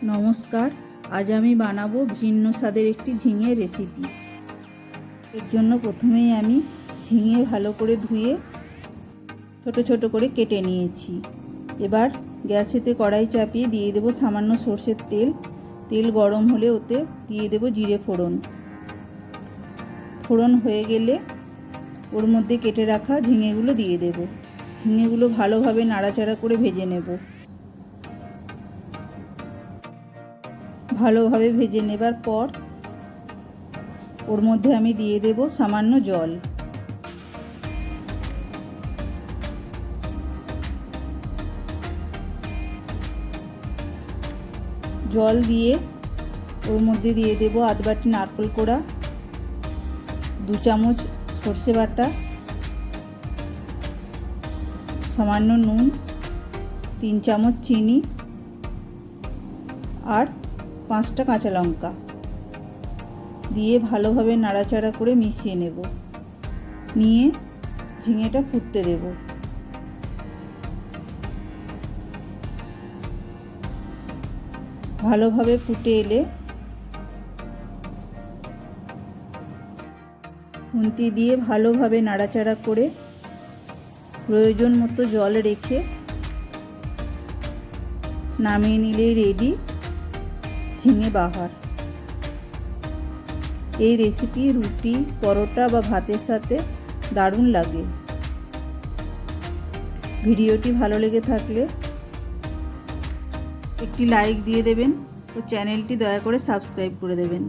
নমস্কার, আজ আমি বানাবো ভিন্ন স্বাদের একটি ঝিঙে রেসিপি। এর জন্য প্রথমেই আমি ঝিঙে ভালো করে ধুয়ে ছোট ছোট করে কেটে নিয়েছি। এবার গ্যাসেতে কড়াই চাপিয়ে দিয়ে দেবো সামান্য সর্ষের তেল। তেল গরম হলে ওতে দিয়ে দেবো জিরে ফোড়ন। ফোড়ন হয়ে গেলে ওর মধ্যে কেটে রাখা ঝিঙেগুলো দিয়ে দেবো। ঝিঙেগুলো ভালোভাবে নাড়াচাড়া করে ভেজে নেব। ভালোভাবে ভেজে নেবার পর ওর মধ্যে আমি দিয়ে দেব সামান্য জল। জল দিয়ে ওর মধ্যে দিয়ে দেব আধ বাটি নারকেল কোড়া, 2 চামচ সর্ষে বাটা, সামান্য নুন, 3 চামচ চিনি আর 5টা কাঁচা লঙ্কা দিয়ে ভালোভাবে নাড়াচাড়া করে মিশিয়ে নেব। নিয়ে ঝিঙেটা ফুটতে দেব। ভালোভাবে ফুটে এলে খুন্তি দিয়ে ভালোভাবে নাড়াচাড়া করে প্রয়োজন মতো জল রেখে নামিয়ে নিলেই রেডি ঝিঙে বাহার। এই রেসিপি রুটি, পরোটা বা ভাতের সাথে দারুণ লাগে। ভিডিওটি ভালো লেগে থাকলে একটি লাইক দিয়ে দেবেন ও চ্যানেলটি দয়া করে সাবস্ক্রাইব করে দেবেন।